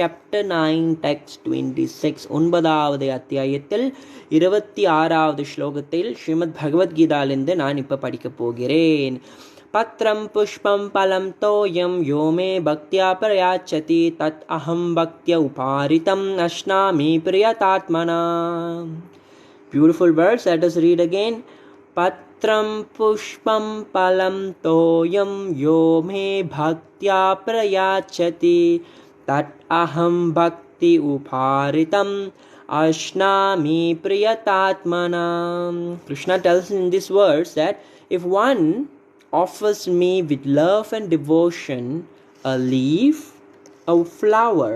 chapter 9 text 26 ஒன்பதாவது அத்தியாயத்தில் 26வது ஸ்லோகத்தில் ஸ்ரீமத் பகவத் கீதாலிருந்து நான் இப்போ படிக்க போகிறேன். பத்ரம் புஷ்பம் பலம் தோயம் யோமே பக்தியா பிரயாச்சதி தத் அஹம் பக்திய உபாரிதம் அஷ்னாமி பிரியதாத்மனா. Beautiful words. Let us read again. பத்ரம் புஷ்பம் பலம் தோயம் யோமே பக்தியா பிரயாச்சதி தத் அஹம் பக்தி உபாரிதம் அஷ்னாமி பிரியதாத்மனா. Krishna tells in these words that if one offers me with love and devotion a leaf, a flower,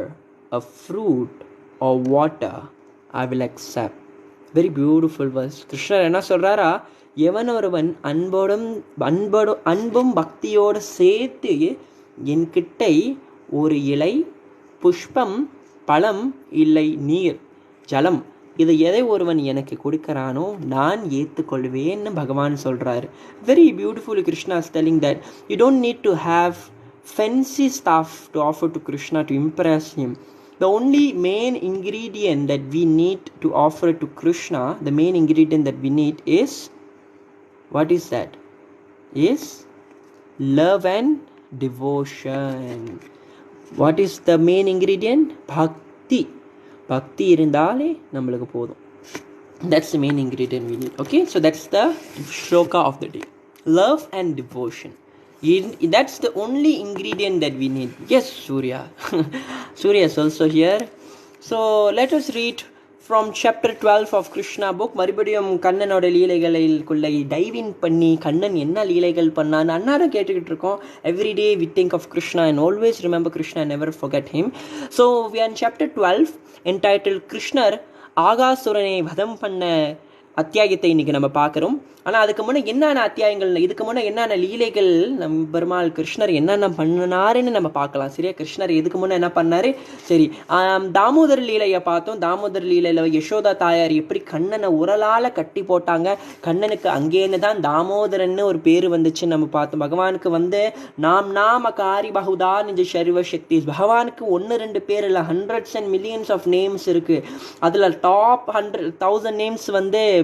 a fruit or water, I will accept. Very beautiful verse. Krishna என்ன சொல்றாரா, எவன் ஒருவன் அன்பும் பக்தியோடு சேர்த்து என்கிட்ட ஒரு இலை, புஷ்பம், பழம் இல்லை நீர், ஜலம், இது எதை ஒருவன் எனக்கு கொடுக்கிறானோ நான் ஏற்றுக்கொள்வேன்னு பகவான் சொல்கிறாரு. Very beautifully Krishna is telling that you don't need to have fancy stuff to offer to Krishna to impress him. The only main ingredient that we need to offer to Krishna, the main ingredient that we need is, what is that? Is love and devotion. What is the main ingredient? Bhakti. Bhakti irundale nammalukku podum. That's the main ingredient we need. Okay, so that's the shloka of the day. Love and devotion. That's the only ingredient that we need. Yes, Surya. Surya is also here. So let us read from chapter 12 of Krishna book. மறுபடியும் கண்ணனோட லீலைகளுக்குள்ள dive இன் பண்ணி கண்ணன் என்ன லீலைகள் பண்ணான்னு அன்னாரம் கேட்டுக்கிட்டு இருக்கோம். Every day we think of Krishna and always remember Krishna and never forget him. So we are in chapter 12 entitled கிருஷ்ணர் ஆகாசுரனை வதம் பண்ண அத்தியாயத்தை இன்னைக்கு நம்ம பார்க்குறோம். ஆனால் அதுக்கு முன்னே என்னென்ன அத்தியாயங்கள், இதுக்கு முன்னே என்னென்ன லீலைகள் நம்ம பெருமாள் கிருஷ்ணர் என்னென்ன பண்ணினாருன்னு நம்ம பார்க்கலாம். சரியா, கிருஷ்ணர் இதுக்கு முன்னே என்ன பண்ணாரு? சரி, தாமோதர் லீலையை பார்த்தோம். தாமோதர் லீலையில் யசோதா தாயார் எப்படி கண்ணனை உரலால் கட்டி போட்டாங்க. கண்ணனுக்கு அங்கேன்னு தான் தாமோதரன்னு ஒரு பேர் வந்துச்சு நம்ம பார்த்தோம். பகவானுக்கு நாம காரி பகுதா நிஜ சர்வ சக்தி. பகவானுக்கு 1-2 பேர் இல்லை, hundreds and millions of names இருக்கு. அதில் டாப் 100,000 நேம்ஸ்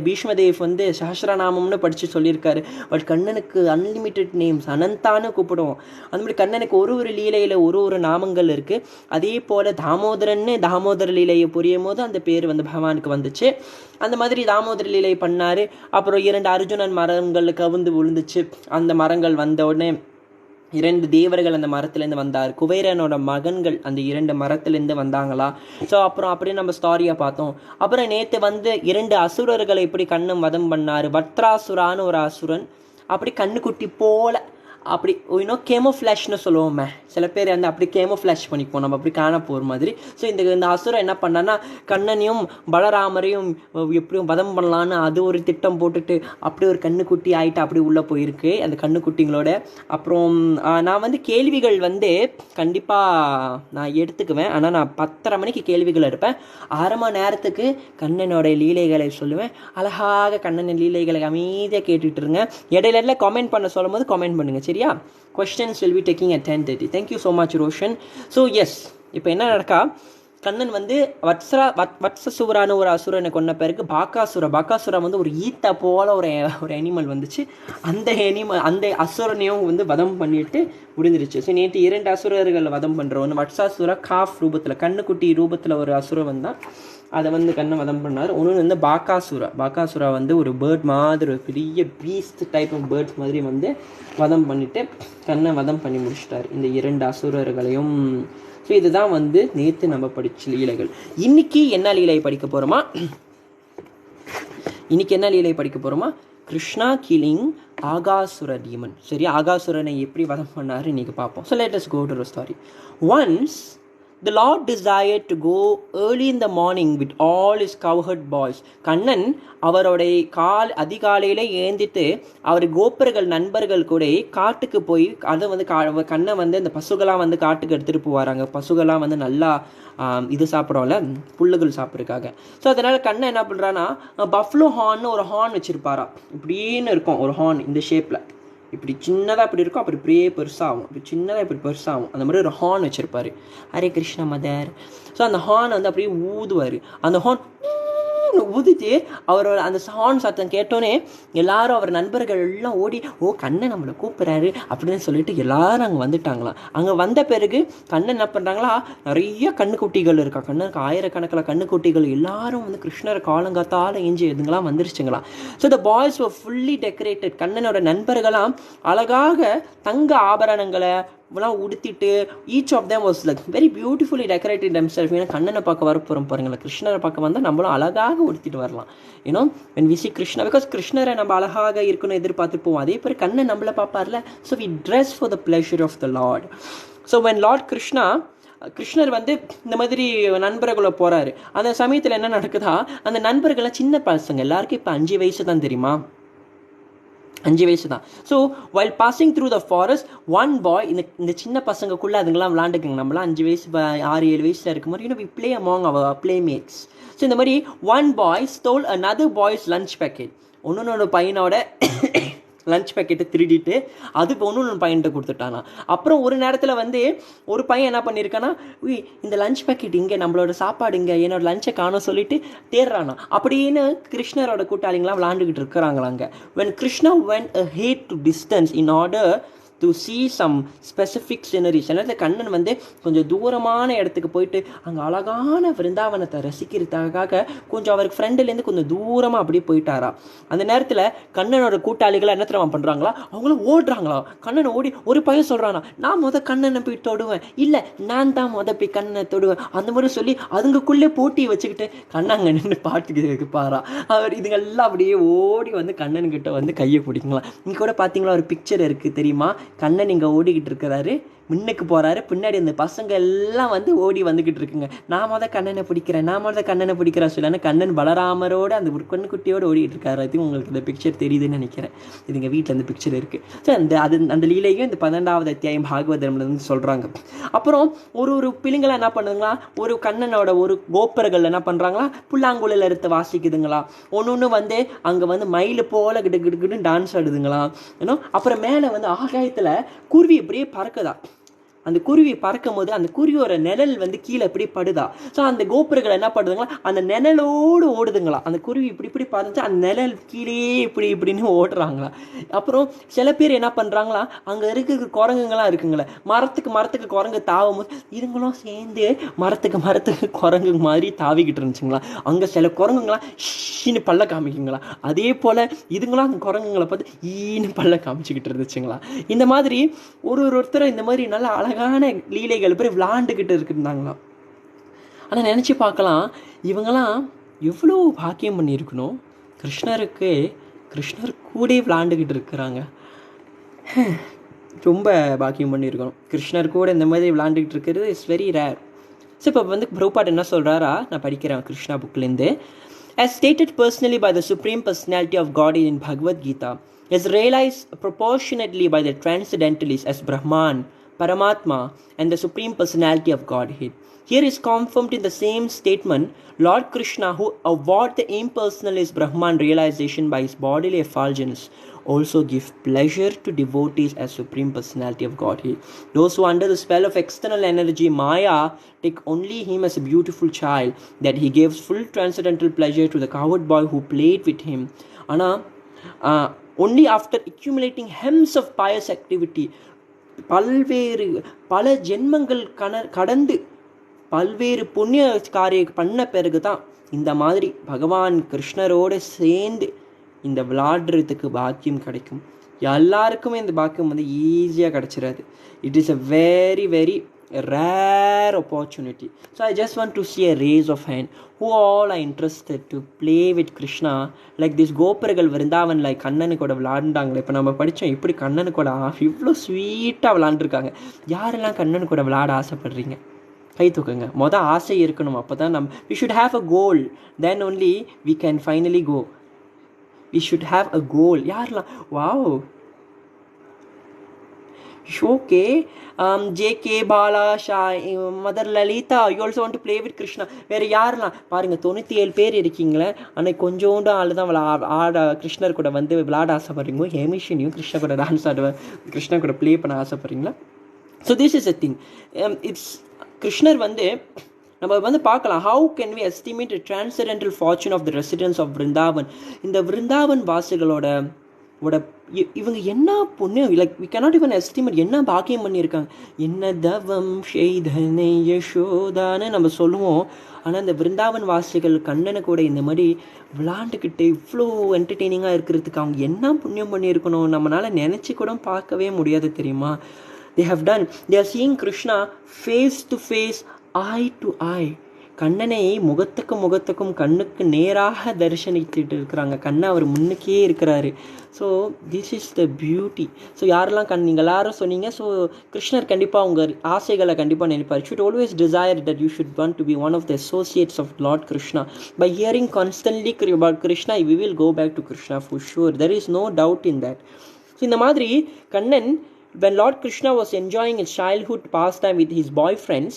பீஷ்மதேவ் சஹஸ்ரநாமம் படிச்சு சொல்லியிருக்காரு. பட் கண்ணனுக்கு அன்லிமிட்டெட் நேம்ஸ், அனந்தான்னு கூப்பிடுவோம். அந்த மாதிரி கண்ணனுக்கு ஒரு லீலையில ஒரு நாமங்கள் இருக்கு. அதே போல தாமோதர லீலையை புரியும் போது அந்த பேர் பகவானுக்கு வந்துச்சு. அந்த மாதிரி தாமோதர லீலை பண்ணாரு. அப்புறம் 2 அர்ஜுனன் மரங்கள் கவுந்து விழுந்துச்சு. அந்த மரங்கள் வந்த உடனே 2 தேவர்கள் அந்த மரத்துலேருந்து வந்தார். குபேரனோட மகன்கள் அந்த 2 மரத்துலேருந்து வந்தாங்களா. ஸோ அப்புறம் அப்படியே நம்ம ஸ்டாரியை பார்த்தோம். அப்புறம் நேற்று 2 அசுரர்களை எப்படி கண்ணன் வதம் பண்ணார். வத்ராசுரான்னு ஒரு அசுரன் அப்படி கண்ணுக்குட்டி போல அப்படி இன்னும் கேமோஃப்ளாஷ்னு சொல்லுவோமே, சில பேர் அப்படி கேமோஃப்ளாஷ் பண்ணிப்போம், நம்ம அப்படி காண போகிற மாதிரி. ஸோ இந்த அசுரம் என்ன பண்ணான்னா கண்ணனையும் பலராமரையும் எப்படியும் வதம் பண்ணலான்னு அது ஒரு திட்டம் போட்டுட்டு அப்படி ஒரு கண்ணுக்குட்டி ஆகிட்டு அப்படி உள்ளே போயிருக்கு அந்த கண்ணுக்குட்டிங்களோட. அப்புறம் நான் கேள்விகள் கண்டிப்பாக நான் எடுத்துக்குவேன். ஆனால் நான் 10:30 மணிக்கு கேள்விகள் எடுப்பேன். 1/2 மணி நேரத்துக்கு கண்ணனோட லீலைகளை சொல்லுவேன். அழகாக கண்ணனின் லீலைகளை அமைதியாக கேட்டுட்டு இருங்க. இடையில கமெண்ட் பண்ண சொல்லும் போது கமெண்ட் பண்ணுங்க. சரியா? questions will be taking at 10:30. thank you so much Roshan. so yes, இப்போ என்ன நடக்கா, கண்ணன் வத்சசூரான ஒரு அசுரனை கொன்ன பிறகு பாக்காசுரா ஒரு ஈத்த போல ஒரு அனிமல் வந்துச்சு. அந்த அசுரனையும் வதம் பண்ணிட்டு முடிஞ்சிருச்சு. ஸோ நேற்று 2 அசுரர்கள் வதம் பண்ணுறோம். ஒன்று வத்சாசுரா காஃப் ரூபத்தில் கண்ணுக்குட்டி ரூபத்தில் ஒரு அசுரம் வந்தான். அதை கண்ணை வதம் பண்ணார். ஒன்று பாக்காசுரா ஒரு பேர்ட் மாதிரி, ஒரு பெரிய பீஸ்ட் டைப் ஆஃப் பேர்ட்ஸ் மாதிரி வதம் பண்ணிட்டு கண்ணை வதம் பண்ணி முடிச்சிட்டார் இந்த 2 அசுரர்களையும். ஸோ இதுதான் நேற்று நம்ம படிச்ச லீலைகள். இன்னைக்கு என்ன லீலை படிக்க போகிறோமா? Krishna killing Aghasura demon. சரி, ஆகாசுரனை எப்படி வதம் பண்ணாரு இன்னைக்கு பார்ப்போம். So let us go to the story. Once the Lord desired to go early in the morning with all his cowherd boys. Kannan அவருடைய அதிகாலையில ஏந்திட்டு அவர் கோப்பர்கள் நண்பர்கள் கூட காட்டுக்கு போய் அதை கண்ணை அந்த பசுகளாம் காட்டுக்கு எடுத்துகிட்டு போவாராங்க. பசுகளாம் நல்லா இது சாப்பிட்றோம்ல, புல்லுகள் சாப்பிட்றதுக்காக. ஸோ அதனால் கண்ணன் என்ன பண்ணுறான்னா பஃப்லோ ஹார்ன்னு ஒரு ஹார்ன் வச்சுருப்பாரா. இப்படின்னு இருக்கும் ஒரு ஹார்ன் இந்த ஷேப்பில். இப்படி சின்னதாக இப்படி இருக்கும், அப்படி இப்படியே பெருசாகும், அப்படி சின்னதாக இப்படி பெருசாகும். அந்த மாதிரி ஒரு ஹார்ன் வச்சுருப்பார், ஹரே கிருஷ்ணா மதர். ஸோ அந்த ஹார்ன் வந்து அப்படியே ஊதுவார். அந்த ஹார்ன் ஊதிட்டு அவரோட அந்த ஹார்ன் சத்தம் கேட்டோன்னே எல்லாரும் அவர் நண்பர்கள் எல்லாம் ஓடி, ஓ கண்ணன் நம்மளை கூப்பிட்றாரு அப்படின்னு சொல்லிட்டு எல்லாரும் அங்கே வந்துட்டாங்களாம். அங்கே வந்த பிறகு கண்ணன் என்ன பண்ணுறாங்களா, நிறைய கண்ணுக்குட்டிகள் இருக்கா, கண்ணனுக்கு ஆயிரக்கணக்கில் கண்ணுக்குட்டிகள் எல்லாரும் வந்து கிருஷ்ணரை காலங்காத்தால் ஏஞ்சி எதுங்களாம் வந்துருச்சுங்களாம். So the boys were fully decorated. கண்ணனோட நண்பர்களாம் அழகாக தங்க ஆபரணங்களை உடுத்திட்டு, each of them was like very beautifully decorated themselves. ஏன்னா கண்ணனை பார்க்க வரப்போகிறோம் பாருங்களேன், கிருஷ்ணரை பார்க்க வந்தால் நம்மளும் அழகாக உடுத்திட்டு வரலாம். You know when we see Krishna, because கிருஷ்ணரை நம்ம அழகாக இருக்கணும் எதிர்பார்த்துட்டு போவோம். அதே மாதிரி கண்ணன் நம்மளை பார்ப்பார்ல. So we dress for the pleasure of the Lord. So when Lord கிருஷ்ணர் வந்து இந்த மாதிரி நண்பர்களை போகிறாரு, அந்த சமயத்தில் என்ன நடக்குதா, அந்த நண்பர்கள்லாம் சின்ன பசங்க, எல்லாருக்கும் இப்போ 5 வயசு தான் தெரியுமா, 5 வயசு தான். So while passing through the forest one boy, இந்த சின்ன பசங்களுக்குள்ளே அதுங்கெல்லாம் விளாண்டுக்குங்க. நம்மளாம் 5 வயசு 6-7 வயசில் இருக்கும் போது we play among our playmates. So இந்த மாதிரி one boy stole another boy's lunch packet. ஒன்னொன்று பையனோட லஞ்ச் பேக்கெட்டை திருடிட்டு அது ஒன்று பையன்கிட்ட கொடுத்துட்டானா. அப்புறம் ஒரு நேரத்தில் வந்து ஒரு பையன் என்ன பண்ணியிருக்கானா, இந்த லஞ்ச் பேக்கெட் இங்கே, நம்மளோட சாப்பாடு இங்கே, என்னோட லஞ்சை காண சொல்லிட்டு தேடுறானா. அப்படின்னு கிருஷ்ணரோட கூட்டாளிங்களாம் விளாண்டுக்கிட்டு இருக்கிறாங்களாங்க. when Krishna went ahead to distance in order to see some specific sceneries. அதனால் கண்ணன் வந்து கொஞ்சம் தூரமான இடத்துக்கு போயிட்டு அங்கே அழகான விருந்தாவனத்தை ரசிக்கிறதுக்காக கொஞ்சம் அவருக்கு ஃப்ரெண்டுலேருந்து கொஞ்சம் தூரமாக அப்படியே போயிட்டாரா. அந்த நேரத்தில் கண்ணனோட கூட்டாளிகளை என்ன தெரியுமா பண்ணுறாங்களா, அவங்களும் ஓடுறாங்களா. கண்ணனை ஓடி ஒரு பையன் சொல்கிறானா, நான் கண்ணனை போய் தொடுவேன், இல்லை நான் தான் போய் கண்ணனை தொடுவேன், அந்த மாதிரி சொல்லி அதுங்களுக்குள்ளே போட்டி வச்சுக்கிட்டு கண்ணாங்க நின்று பாட்டுக்கு பாரா. அவர் இதுங்கெல்லாம் அப்படியே ஓடி வந்து கண்ணன்கிட்ட வந்து கையை பிடிக்கலாம். இங்கே கூட பார்த்தீங்களா ஒரு பிக்சர் இருக்குது தெரியுமா, கண்ணன் இங்கே ஓடிக்கிட்டு இருக்கிறாரு, முன்னுக்கு போகிறாரு, பின்னாடி அந்த பசங்க எல்லாம் வந்து ஓடி வந்துக்கிட்டு இருக்குங்க. நான் கண்ணனை பிடிக்கிறேன், நான் கண்ணனை பிடிக்கிறேன் சொல்லி கண்ணன் பலராமரோடு அந்த ஒரு கண்ணுக்குட்டியோடு ஓடிட்டு இருக்காரு. அது உங்களுக்கு இந்த பிக்சர் தெரியுதுன்னு நினைக்கிறேன். இது எங்கள் வீட்டில் அந்த பிக்சர் இருக்குது. ஸோ அந்த லீலையும் இந்த 12வது அத்தியாயம் பாகவதம்ல இருந்து சொல்கிறாங்க. அப்புறம் ஒரு பிள்ளைங்களாம் என்ன பண்ணுதுங்களா, ஒரு கண்ணனோட ஒரு கோப்பர்கள் என்ன பண்ணுறாங்களா, புல்லாங்குழல் எடுத்து வாசிக்குதுங்களா. ஒன்று வந்து அங்கே வந்து மயில் போல கிட்டு டான்ஸ் ஆடுதுங்களா. ஏன்னா அப்புறம் மேலே வந்து ஆகாயத்தில் குருவி இப்படியே பறக்குதா. அந்த குருவி பறக்கும் போது அந்த குருவியோட நிழல் வந்து கீழே இப்படி படுதா. ஸோ அந்த கோபுரங்கள் என்ன பண்ணுதுங்களா, அந்த நிழலோடு ஓடுதுங்களா. அந்த குருவி இப்படி பார்த்துச்சு, அந்த நிழல் கீழே இப்படின்னு ஓடுறாங்களா. அப்புறம் சில பேர் என்ன பண்ணுறாங்களா, அங்கே இருக்கிற குரங்குங்களாம் இருக்குங்களே, மரத்துக்கு குரங்கு தாவும் போது இதுங்களும் சேர்ந்து மரத்துக்கு குரங்கு மாதிரி தாவிக்கிட்டு இருந்துச்சுங்களா. அங்கே சில குரங்குங்களாம் ஈன்னு பல்ல காமிக்குங்களா. அதே போல் இதுங்களாம் அந்த குரங்குங்களை பார்த்து ஈன்னு பல்ல காமிச்சிக்கிட்டு இருந்துச்சுங்களா. இந்த மாதிரி ஒருத்தர் இந்த மாதிரி நல்லா அழகான லீலைகள் பேர் விளாண்டுக்கிட்டு இருக்குந்தாங்களாம். ஆனால் நினச்சி பார்க்கலாம், இவங்களாம் எவ்வளோ பாக்கியம் பண்ணியிருக்கணும். கிருஷ்ணர் கூட விளாண்டுக்கிட்டு இருக்கிறாங்க. ரொம்ப பாக்கியம் பண்ணியிருக்கணும். கிருஷ்ணர் கூட இந்த மாதிரி விளாண்டுக்கிட்டு இருக்கிறது இட்ஸ் வெரி ரேர். ஸோ இப்போ வந்து பிரபுபாட் என்ன சொல்கிறாரா, நான் படிக்கிறேன் Krishna புக்லேருந்து. As stated personally by the Supreme Personality of Godhead in Bhagavad Gita, is realized proportionately by the Transcendentalists as Brahman, Paramatma, and the Supreme Personality of Godhead. Here is confirmed in the same statement, Lord Krishna, who avowed the impersonalist Brahman realization by his bodily effulgence, also give pleasure to devotees as Supreme Personality of Godhead. Those who under the spell of external energy, Maya, take only him as a beautiful child, that he gives full transcendental pleasure to the coward boy who played with him. Only after accumulating hems of pious activity, பல ஜென்மங்கள் கடந்து பல்வேறு புண்ணிய காரியம் பண்ண பிறகு தான் இந்த மாதிரி பகவான் கிருஷ்ணரோடு சேர்ந்து இந்த விளையாடுறதுக்கு பாக்கியம் கிடைக்கும். எல்லாருக்குமே இந்த பாக்கியம் வந்து ஈஸியாக கிடச்சிடாது. It is a very very rare opportunity. So I just want to see a raise of hand. Who all are interested to play with Krishna like this? கோபுரங்கள் விருந்தாவன் லைக் கண்ணனு கூட விளாண்டாங்களே. இப்போ நம்ம படித்தோம் இப்படி கண்ணனு கூட இவ்வளோ ஸ்வீட்டாக விளாண்டுருக்காங்க. யாரெல்லாம் கண்ணனு கூட விளாட ஆசைப்படுறீங்க கை தூக்குங்க. ஆசை இருக்கணும். அப்போ தான் we should have a goal, then only we can finally go. We should have a goal. யாரெல்லாம் wow okay. JK. Bala, mother Lalitha, you also want to play with Krishna. வேறு யாரெல்லாம் பாருங்கள், 97 பேர் இருக்கீங்களே. ஆனால் கொஞ்சோண்டு ஆள் தான் கிருஷ்ணர் கூட வந்து விளையாட ஆசைப்படுறீங்க. ஹேமிஷனையும் கிருஷ்ணா கூட டான்ஸ் கிருஷ்ணா கூட ப்ளே பண்ண ஆசைப்படுறீங்களா? So this is a thing. It's கிருஷ்ணர் வந்து நம்ம வந்து பார்க்கலாம். How can we estimate transcendental fortune of the residence of Vrindavan. இந்த விருந்தாவன் வாசிகளோட இவங்க என்ன புண்ணியம், like we cannot even estimate என்ன பாக்கியம் பண்ணியிருக்காங்க. என்ன தவம் செய்தனை யசோதான்னு நம்ம சொல்லுவோம். ஆனால் இந்த விருந்தாவன் வாசிகள் கண்ணனை கூட இந்த மாதிரி விளாண்டுக்கிட்டு இவ்வளோ என்டர்டெய்னிங்காக இருக்கிறதுக்கு அவங்க என்ன புண்ணியம் பண்ணியிருக்கணும், நம்மளால் நினச்சி கூட பார்க்கவே முடியாது தெரியுமா. they have done, they are seeing Krishna face to face, eye to eye. கண்ணனை முகத்துக்கும் கண்ணுக்கு நேராக தரிசனித்துட்டு இருக்கிறாங்க. கண்ணை அவர் முன்னுக்கே இருக்கிறாரு. So this is the beauty. So யாரெல்லாம் நீங்கள் எல்லாரும் சொன்னீங்க. ஸோ கிருஷ்ணர் கண்டிப்பாக உங்கள் ஆசைகளை கண்டிப்பாக நினைப்பார். Should always desire that you should want to be one of the associates of Lord Krishna. By hearing constantly about Krishna we will go back to Krishna for sure. There is no doubt in that. So இந்த மாதிரி Kannan, when Lord Krishna was enjoying his childhood pastime with his boyfriends,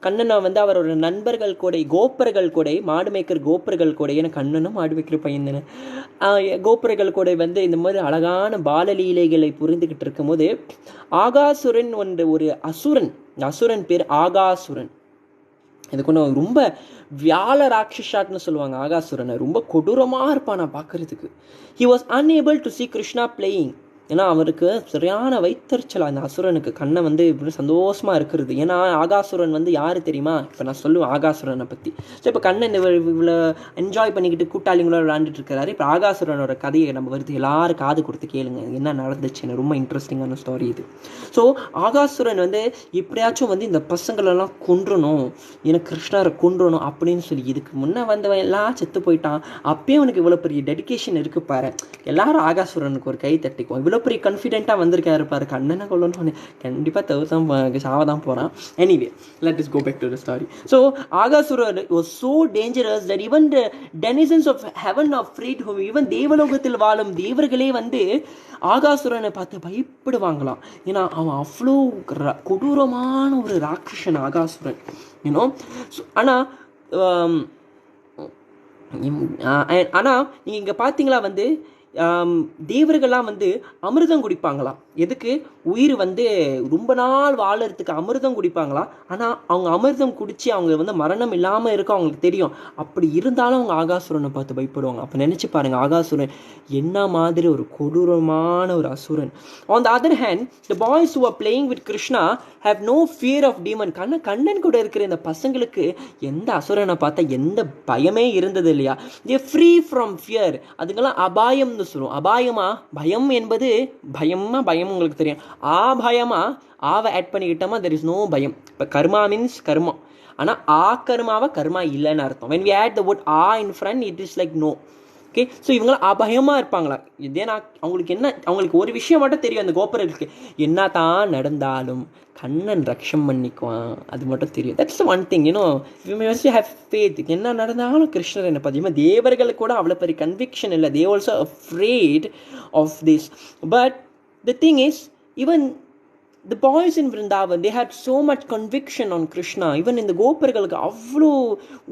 கண்ணனை வந்து அவரோட நண்பர்கள் கூட, கோப்பர்கள் கூட, மாடு மேய்க்கிற கோப்பர்கள் கூட, ஏன்னா கண்ணனும் மாடு வைக்கிற பையன் தானே, கோப்பர்கள் கூட வந்து இந்த மாதிரி அழகான பாலலீலைகளை புரிந்துக்கிட்டு இருக்கும் போது ஆகாசுரன் ஒரு அசுரன், அசுரன் பேர் ஆகாசுரன். இதுக்கு ஒன்று ரொம்ப வியாழ ராட்சசாட்னு சொல்லுவாங்க. ஆகாசுரனை ரொம்ப கொடூரமாக இருப்பான் நான் பார்க்குறதுக்கு. he was unable to see Krishna playing. ஏன்னா அவருக்கு சரியான வைத்தறிச்சல் அந்த அசுரனுக்கு. கண்ணை வந்து இப்படி சந்தோஷமாக இருக்கிறது. ஏன்னா ஆகாசுரன் வந்து யார் தெரியுமா? இப்போ நான் சொல்லுவேன் ஆகாசுரனை பற்றி. ஸோ இப்போ கண்ணன் இவ்வளோ என்ஜாய் பண்ணிக்கிட்டு கூட்டாளிங்களோட விளாண்டுட்டு இருக்கிறாரு. இப்போ ஆகாசுரனோட கதையை நம்ம வருது, எல்லாரும் காது கொடுத்து கேளுங்க என்ன நடந்துச்சுன்னு. ரொம்ப இன்ட்ரெஸ்டிங்கான ஸ்டோரி இது. ஸோ ஆகாசுரன் வந்து எப்படியாச்சும் வந்து இந்த பசங்களெல்லாம் கொன்றணும், எனக்கு கிருஷ்ணரை கொன்றணும் அப்படின்னு சொல்லி இதுக்கு முன்னே வந்தவன் எல்லாம் செத்து போயிட்டான். அப்பயே அவனுக்கு இவ்வளோ பெரிய டெடிக்கேஷன் இருக்குது பாரு. எல்லாரும் ஆகாசுரனுக்கு ஒரு கை தட்டிக்குவோம். இவ்வளோ பெரிய கான்ஃபிடென்ட்டாக வந்திருக்காரு பாரு. கண்ணனை கொள்ளணும்னு கண்டிப்பாக தவிர்த்தான் சாவ தான் போகிறான். Anyway let us go back to the story. So Aghāsura was so dangerous that even the denizens of heaven are afraid of him. even தேவலோகத்தில் வாழும் தேவர்களே வந்து ஆகாசுரனை பார்த்து பயப்படுவாங்களாம். ஏன்னா அவன் அவ்வளோ கொடூரமான ஒரு ராட்சசன் ஆகாசுரன். யூனோ. ஆனால் நீங்கள் இங்கே பார்த்தீங்களா வந்து தேவர்கள்லாம் வந்து அமிர்தம் குடிப்பாங்களாம். எதுக்கு? உயிர் வந்து ரொம்ப நாள் வாழறதுக்கு அமிர்தம் குடிப்பாங்களாம். ஆனால் அவங்க அமிர்தம் குடித்து அவங்க வந்து மரணம் இல்லாமல் இருக்க அவங்களுக்கு தெரியும். அப்படி இருந்தாலும் அவங்க ஆகாசுரனை பார்த்து பயப்படுவாங்க. அப்போ நினச்சி பாருங்கள் ஆகாசுரன் என்ன மாதிரி ஒரு கொடூரமான ஒரு அசுரன். On the other hand the boys who are playing with Krishna have no fear of demon. Kannan கூட இருக்கிற இந்த பசங்களுக்கு எந்த அசுரனை பார்த்தா எந்த பயமே இருந்தது இல்லையா. தே ஃப்ரீ ஃப்ரம் ஃபியர். அதுக்கெல்லாம் அபாயம் சொல்லுவோம். அபாயமா? பயம் என்பது பயம் உங்களுக்கு தெரியும். பயமா ஆவை ஆட் பண்ணிக்கிட்டோமா தெர் இஸ் நோ பயம். இப்போ கர்மா மீன்ஸ் கர்மா. ஆனால் கர்மாவை கர்மா இல்லைன்னு அர்த்தம். when we add the word in front it is like no. Okay. So இவங்களாம் அபயமாக இருப்பாங்களா? இதே அவங்களுக்கு ஒரு விஷயம் மட்டும் தெரியும். அந்த கோபுரத்துக்கு என்ன தான் நடந்தாலும் கண்ணன் ரக்ஷம் பண்ணிக்குவான், அது மட்டும் தெரியும். That's one thing. You must have faith. என்ன நடந்தாலும் கிருஷ்ணர் என்ன பார்த்தீங்கன்னா தேவர்களுக்கு கூட அவ்வளோ பெரிய கன்விக்ஷன் இல்லை. They also afraid of this. But the thing is even the boys in Vrindavan, they had so much conviction on Krishna. even இந்த கோபர்களுக்கு அவ்வளோ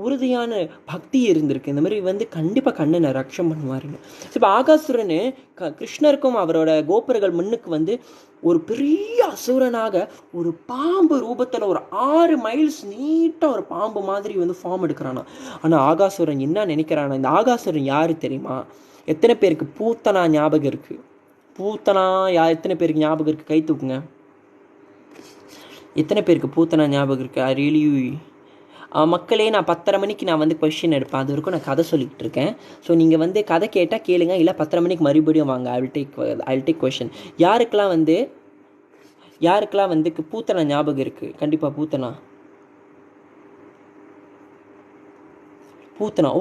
உறுதியான பக்தி இருந்திருக்கு. இந்த மாதிரி வந்து கண்டிப்பாக கண்ணனை ரக்ஷம் பண்ணுவாருன்னு. இப்போ ஆகாசுரனு கிருஷ்ணருக்கும் அவரோட கோபர்கள் முன்னுக்கு வந்து ஒரு பெரிய அசுரனாக ஒரு பாம்பு ரூபத்தில் ஒரு 6 மைல்ஸ் நீட்டாக ஒரு பாம்பு மாதிரி வந்து ஃபார்ம் எடுக்கிறானா. ஆனால் ஆகாசுரன் என்ன நினைக்கிறானா? இந்த ஆகாசுரன் யார் தெரியுமா? எத்தனை பேருக்கு பூத்தனா ஞாபகம் இருக்குது? பூத்தனா எத்தனை பேருக்கு ஞாபகம் இருக்குது? கை தூக்குங்க. எத்தனை பேருக்கு பூத்தனா ஞாபகம் இருக்குது? ஐ ரியலி மக்களே, நான் 10:30 மணிக்கு நான் வந்து கொஸ்டின் எடுப்பேன். அது வரைக்கும் நான் கதை சொல்லிகிட்டு இருக்கேன். ஸோ நீங்கள் வந்து கதை கேட்டால் கேளுங்க, இல்லை 10:30 மணிக்கு மறுபடியும் வாங்க. I will take question. யாருக்கெல்லாம் வந்து பூத்தனா ஞாபகம் இருக்குது? கண்டிப்பாக பூத்தனா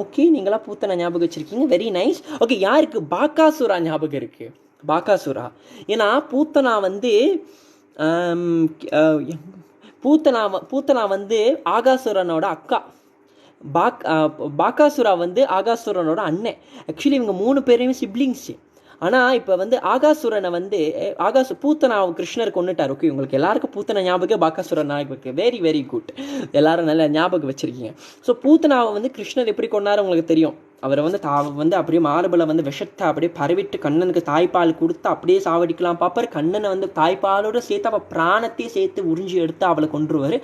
ஓகே, நீங்களாம் பூத்தனா ஞாபகம் வச்சுருக்கீங்க. Very nice. ஓகே, யாருக்கு பாகாசுரா ஞாபகம் இருக்குது? பாகாசுரா. ஏன்னா பூத்தனா வந்து பூத்தனா வந்து ஆகாசுரனோட அக்கா. பாகாசுரா வந்து ஆகாசுரனோட அண்ணன். ஆக்சுவலி இவங்க 3 பேரையுமே சிப்ளிங்ஸு. ஆனால் இப்போ வந்து ஆகாசுரனை வந்து பூத்தனா கிருஷ்ணர் கொண்டுட்டார். ஓகே, உங்களுக்கு எல்லாருக்கும் பூத்தனை ஞாபகம், பாகாசுரன் ஞாபகம், வெரி வெரி குட், எல்லாரும் நல்ல ஞாபகம் வச்சிருக்கீங்க. ஸோ பூத்தனாவை வந்து கிருஷ்ணர் எப்படி கொண்டாரு உங்களுக்கு தெரியும். அவரை வந்து அப்படியே மார்பில் வந்து விஷத்தை அப்படியே பரவிட்டு கண்ணனுக்கு தாய்ப்பால் கொடுத்து அப்படியே சாவடிக்கலாம் பார்ப்பார். கண்ணனை வந்து தாய்ப்பாலோடு சேர்த்து அவள் பிராணத்தையே சேர்த்து உறிஞ்சி எடுத்து அவளை கொன்றுவார்.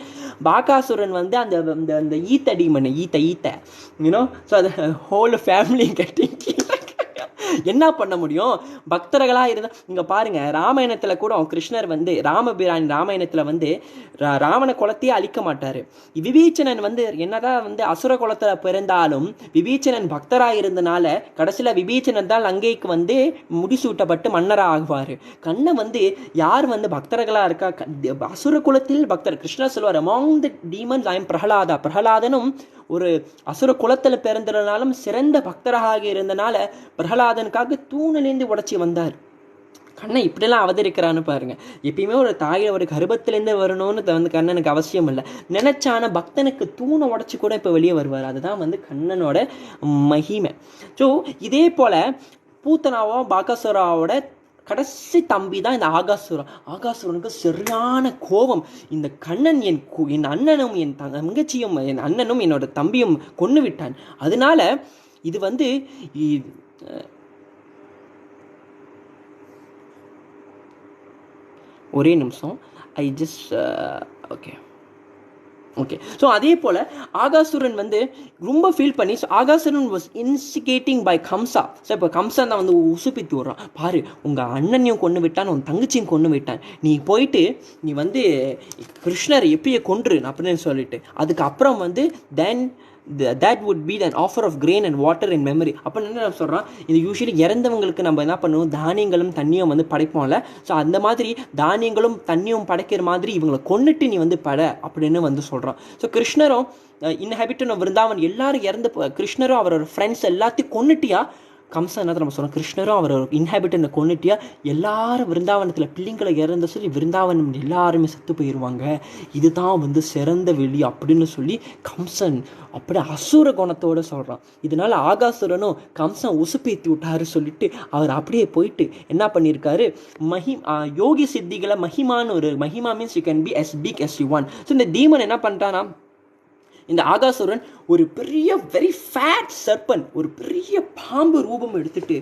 பாகாசுரன் வந்து அந்த ஈத்த டீமன் ஈத்த யூனோ, ஸோ அது ஹோல் ஃபேமிலி கட்டி என்ன பண்ண முடியும்? பக்தர்களாக இருந்தால் இங்கே பாருங்கள், ராமாயணத்தில் கூட கிருஷ்ணர் வந்து ராமபிரான் ராமாயணத்தில் வந்து ராவண குலத்தையே அழிக்க மாட்டார். விபீச்சனன் வந்து என்னதான் வந்து அசுர குலத்தில் பிறந்தாலும் விபீச்சனன் பக்தராக இருந்தனால கடைசியில் விபீச்சனன் தான் லங்கைக்கு வந்து முடிசூட்டப்பட்டு மன்னராக ஆகுவார். கண்ணை வந்து யார் வந்து பக்தர்களாக இருக்கா, அசுர குலத்தில் பக்தர். கிருஷ்ணர் சொல்வார், among the demons I am Prahlada. பிரஹலாதனும் ஒரு அசுர குலத்தில் பிறந்தனாலும் சிறந்த பக்தராக இருந்தனால பிரஹலாதனுக்காக தூணிலேருந்து உடைச்சி வந்தார். கண்ணை இப்படிலாம் அவதரிக்கிறான்னு பாருங்க. எப்பயுமே ஒரு தாயை ஒரு கர்ப்பத்திலேருந்து வரணும்னு வந்து கண்ணனுக்கு அவசியம் இல்லை. நினைச்சான பக்தனுக்கு தூணை உடைச்சி கூட இப்போ வெளியே வருவார். அதுதான் வந்து கண்ணனோட மகிமை. ஸோ இதே போல பூத்தனாவோ பாகாசுராவோட கடைசி தம்பி தான் இந்த ஆகாசுரன். ஆகாசுரனுக்கு சரியான கோபம். இந்த கண்ணன் என் அண்ணனும் என் தங்கச்சியும் என் அண்ணனும் என்னோட தம்பியும் கொன்று விட்டான். அதனால இது வந்து ஒரே நிமிஷம், ஐ ஜஸ்ட் ஓகே. ஸோ அதே போல் ஆகாசுரன் வந்து ரொம்ப ஃபீல் பண்ணி, so Aghasura was instigating by Kamsa. So இப்போ கம்சா தான் வந்து உசுப்பித்து விட்றான், பாரு உங்கள் அண்ணனையும் கொண்டு விட்டான், உன் தங்கச்சியும் கொண்டு விட்டான், நீ போயிட்டு நீ வந்து கிருஷ்ணர் எப்பயே கொன்று அப்படின்னு சொல்லிட்டு அதுக்கப்புறம் வந்து தென் that would be an offer of grain and water in memory. அப்போ என்ன சொல்கிறான், இது யூஸ்வலி இறந்தவங்களுக்கு நம்ம என்ன பண்ணுவோம், தானியங்களும் தண்ணியும் வந்து படைப்போம்ல. ஸோ அந்த மாதிரி தானியங்களும் தண்ணியும் படைக்கிற மாதிரி இவங்களை கொண்டுட்டு நீ வந்து பட அப்படின்னு வந்து சொல்கிறான். ஸோ கிருஷ்ணரும் இன்ஹாபிட்டன் விருந்தாவன் எல்லாரும் இறந்து கிருஷ்ணரும் அவரோட ஃப்ரெண்ட்ஸ் எல்லாத்தையும் கொண்டுட்டியா, கம்சா என்ன நம்ம சொல்கிறோம், கிருஷ்ணரும் அவர் இன்ஹாபிட்டனை கொண்டுட்டியா, எல்லாரும் விருந்தாவனத்தில் பிள்ளைங்களை இறந்த சொல்லி விருந்தாவனம் எல்லாருமே செத்து போயிடுவாங்க, இதுதான் வந்து சிறந்த வெளி அப்படின்னு சொல்லி கம்சன் அப்படி அசுர குணத்தோடு சொல்கிறான். இதனால் ஆகாசுரனும் கம்சன் உசுப்பேற்றி விட்டாரு சொல்லிட்டு அவர் அப்படியே போயிட்டு என்ன பண்ணியிருக்காரு, யோகி சித்திகளை மகிமான்னு ஒரு மகிமா means you can be as big as you want. So இந்த டீமன் என்ன பண்ணிட்டானா, இந்த ஆகாசுரன் ஒரு பெரிய வெரி ஃபேட் சர்பன், ஒரு பெரிய பாம்பு ரூபம் எடுத்துட்டு,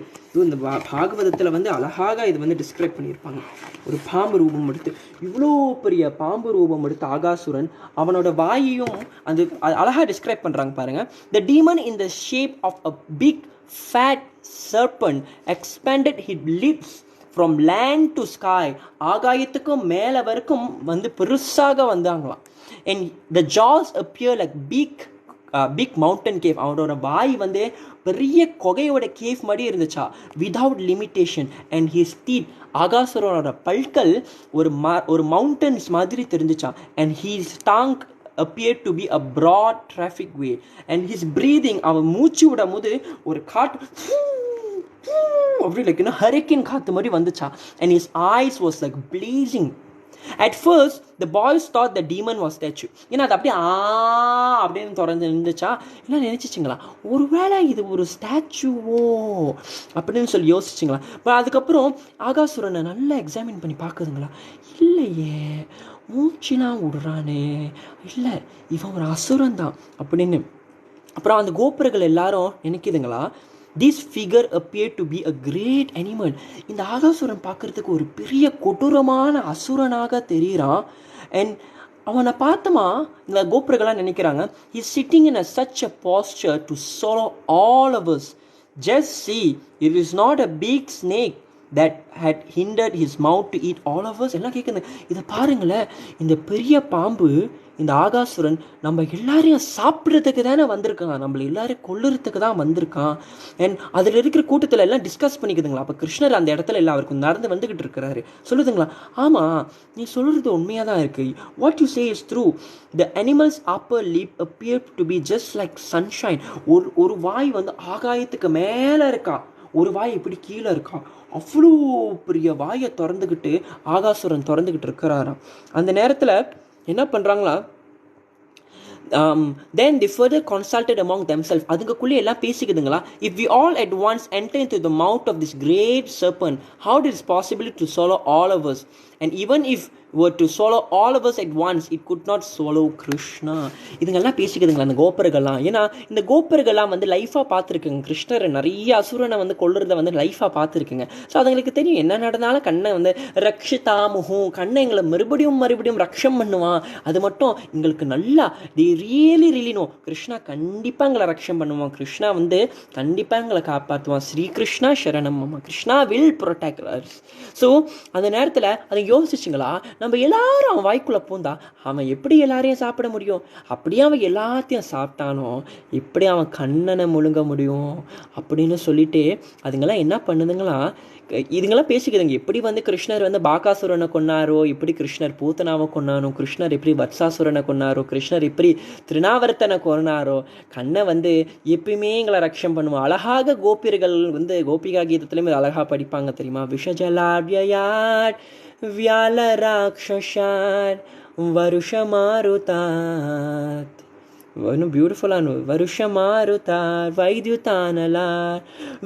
இந்த பாகவதத்தில் வந்து அழகாக இது வந்து டிஸ்கிரைப் பண்ணியிருப்பாங்க. ஒரு பாம்பு ரூபம் எடுத்து, இவ்வளோ பெரிய பாம்பு ரூபம் எடுத்து ஆகாசுரன் அவனோட வாயையும் அது அழகாக டிஸ்கிரைப் பண்ணுறாங்க பாருங்க. The demon in the shape of a big fat serpent expanded his lips from land to sky. ஆகாயத்துக்கும் மேலே வரைக்கும் வந்து பெருசாக வந்தாங்களாம். And the jaws appear like big mountain cave. அவனோட வாய் வந்து பெரிய கொகையோட கேவ் மாதிரி இருந்துச்சா, without limitation. And his teeth, ஆகாசுரனோட பல்கள் ஒரு மவுண்டன்ஸ் மாதிரி தெரிஞ்சிச்சா. And his tongue appeared to be a broad traffic way. And his breathing, அவன் மூச்சு விடும் போது ஒரு காற்று அப்படி லைக் ஹரிக்கேன் காற்று மாதிரி வந்துச்சா. And his eyes was like blazing. At first the boys thought the demon was statue. ஏன்னா அது அப்படியே அப்படின்னு திறந்து இருந்துச்சா, என்ன நினைச்சிச்சிங்களா, ஒருவேளை இது ஒரு ஸ்டாச்சுவோ அப்படின்னு சொல்லி யோசிச்சிங்களா. பட் அதுக்கப்புறம் ஆகாசுரனை நல்லா எக்ஸாமின் பண்ணி பார்க்குதுங்களா, இல்லையே மூச்சுலாம் விடுறானே, இல்லை இவன் ஒரு அசுரன் தான் அப்படின்னு. அப்புறம் அந்த கோபுரங்கள் எல்லாரும் நினைக்குதுங்களா, this figure appeared to be a great animal. இந்த ஆகாசுரன் பார்க்கறதுக்கு ஒரு பெரிய கொடூரமான அசுரனாக தெரிகிறான். அண்ட் அவனை பார்த்தமா இந்த கோபுரங்களாம் நினைக்கிறாங்க, he's sitting in such a posture to swallow all of us. Just see, it is not a big snake that had hindered his mouth to eat all of us. எல்லாம் கேட்குது, இதை பாருங்களேன், இந்த பெரிய பாம்பு இந்த ஆகாசுரன் நம்ம எல்லாரையும் சாப்பிட்றதுக்கு தானே வந்திருக்கான், நம்மளை எல்லாரையும் கொல்லுறதுக்கு தான் வந்திருக்கான். அண்ட் அதில் இருக்கிற கூட்டத்தில் எல்லாம் டிஸ்கஸ் பண்ணிக்குதுங்களா. அப்போ கிருஷ்ணர் அந்த இடத்துல எல்லாம் அவருக்கு நடந்து வந்துக்கிட்டு இருக்கிறாரு. சொல்லுதுங்களா, ஆமாம் நீ சொல்கிறது உண்மையாக தான் இருக்குது, what you say is true. The animals Appar lip appear to be just like sunshine. ஒரு வாய் வந்து ஆகாயத்துக்கு மேலே இருக்கா, ஒரு வாய் இப்படி கீழே இருக்கா, அவ்வளோ பெரிய வாயை திறந்துக்கிட்டு ஆகாசுரன் திறந்துக்கிட்டு இருக்கிறாராம். அந்த நேரத்தில் என்ன பண்ணுறாங்களா, Then they further consulted among themselves. அதுக்குள்ளே எல்லாம் பேசிக்குதுங்களா, if we all at once enter into the mouth of this great serpent, how it is possible to swallow all of us? And even if were to swallow all of us at once, it could not swallow Krishna. இதுங்கெல்லாம் பேசிக்குதுங்களா அந்த கோபர்கள்லாம். ஏன்னா இந்த கோபர்கள்லாம் வந்து லைஃபாக பார்த்துருக்குங்க, கிருஷ்ணர் நிறைய அசுரனை வந்து கொள்ளுறத வந்து லைஃபாக பார்த்துருக்குங்க. ஸோ அதுங்களுக்கு தெரியும் என்ன நடந்தாலும் கண்ணை வந்து ரக்ஷிதாமுகும், கண்ணை எங்களை மறுபடியும் ரக்ஷம் பண்ணுவான். அது மட்டும் எங்களுக்கு நல்லா தி ரியலி நோ, கிருஷ்ணா கண்டிப்பாக எங்களை ரக்ஷம் பண்ணுவான், கிருஷ்ணா வந்து கண்டிப்பாக எங்களை காப்பாற்றுவான், ஸ்ரீ கிருஷ்ணா சரணம் அம்மா, Krishna will protect as. So அந்த நேரத்தில் அதை யோசிச்சுங்களா, நம்ம எல்லாரும் அவன் வாய்க்குள்ளே பூந்தா அவன் எப்படி எல்லாரையும் சாப்பிட முடியும்? அப்படியே அவன் எல்லாத்தையும் சாப்பிட்டானோ எப்படி அவன் கண்ணனை முழுங்க முடியும் அப்படின்னு சொல்லிட்டு அதுங்கெல்லாம் என்ன பண்ணுதுங்களா, இதுங்கெல்லாம் பேசிக்குதுங்க. எப்படி வந்து கிருஷ்ணர் வந்து பாகாசுரனை கொன்னாரோ, எப்படி கிருஷ்ணர் பூத்தனாவை கொன்னானோ, கிருஷ்ணர் எப்படி வத்சாசுரனை கொன்னாரோ, கிருஷ்ணர் எப்படி திருநாவர்த்தனை கொன்னாரோ, கண்ணை வந்து எப்பயுமே எங்களை ரக்ஷம் பண்ணுவோம். அழகாக கோபியர்கள் வந்து கோபிகா கீதத்துலேயும் அழகாக படிப்பாங்க தெரியுமா, விஷஜலாவியாட் வியால ராட்சசார் வருஷமாருதாத், இன்னும் பியூட்டிஃபுல்லான வருஷமாருதார் வைத்யுதானலார்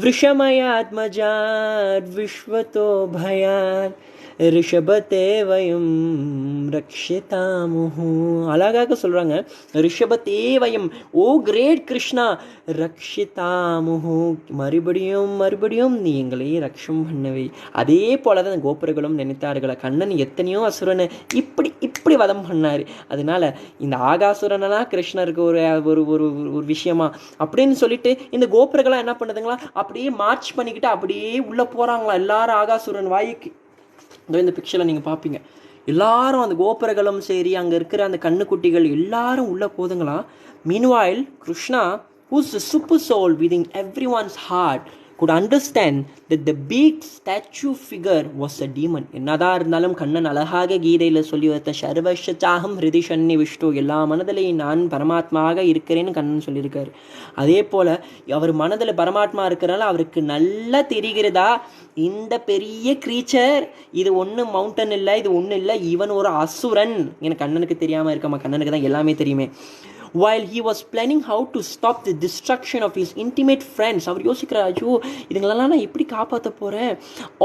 விஷமயாத்மஜார் விஸ்வதோ பயார் ரிஷபத்தே வயம் ரக்ஷிதாமுஹு. அழகாக சொல்கிறாங்க, ரிஷபத்தே வயம், ஓ கிரேட் கிருஷ்ணா, ரக்ஷிதாமுஹு, மறுபடியும் நீ எங்களை ரக்ஷம் பண்ணவை. அதே போல தான் கோபுரங்களும் நினைத்தார்கள், கண்ணன் எத்தனையோ அசுரனை இப்படி வதம் பண்ணார். அதனால இந்த ஆகாசுரனெல்லாம் கிருஷ்ணருக்கு ஒரு ஒரு ஒரு விஷயமா அப்படின்னு சொல்லிட்டு இந்த கோபுரங்களாம் என்ன பண்ணுதுங்களா, அப்படியே மார்ச் பண்ணிக்கிட்டு அப்படியே உள்ளே போகிறாங்களா எல்லாரும் ஆகாசுரன் வாய்க்கு. இந்த பிக்சரில் நீங்கள் பார்ப்பீங்க, எல்லாரும் அந்த கோபுரங்களும் சரி அங்கே இருக்கிற அந்த கண்ணுக்குட்டிகள் எல்லாரும் உள்ளே போதுங்களா. மீன்வாயில் Krishna, who's the super soul within everyone's heart, could understand that the big statue figure was a demon. என்னதான் இருந்தாலும் கண்ணன் அழகாக கீதையில் சொல்லி வைத்த சர்வஷாகம் ஹிருதிஷன்னி விஷ்ணு, எல்லா மனதிலையும் நான் பரமாத்மாவாக இருக்கிறேன்னு கண்ணன் சொல்லியிருக்காரு. அதே போல் அவர் மனதில் பரமாத்மா இருக்கிறனால அவருக்கு நல்லா தெரிகிறதா, இந்த பெரிய கிரீச்சர் இது ஒன்றும் மவுண்டன் இல்லை, இது ஒன்றும் இல்லை, இவன் ஒரு அசுரன். எனக்கு கண்ணனுக்கு தெரியாமல் இருக்காமா, கண்ணனுக்கு தான் எல்லாமே தெரியுமே. While he was planning how to stop the destruction of his intimate friends, அவர் யோசிக்கிறார், ஐயோ இதுங்களெல்லாம் நான் எப்படி காப்பாற்ற போகிறேன்.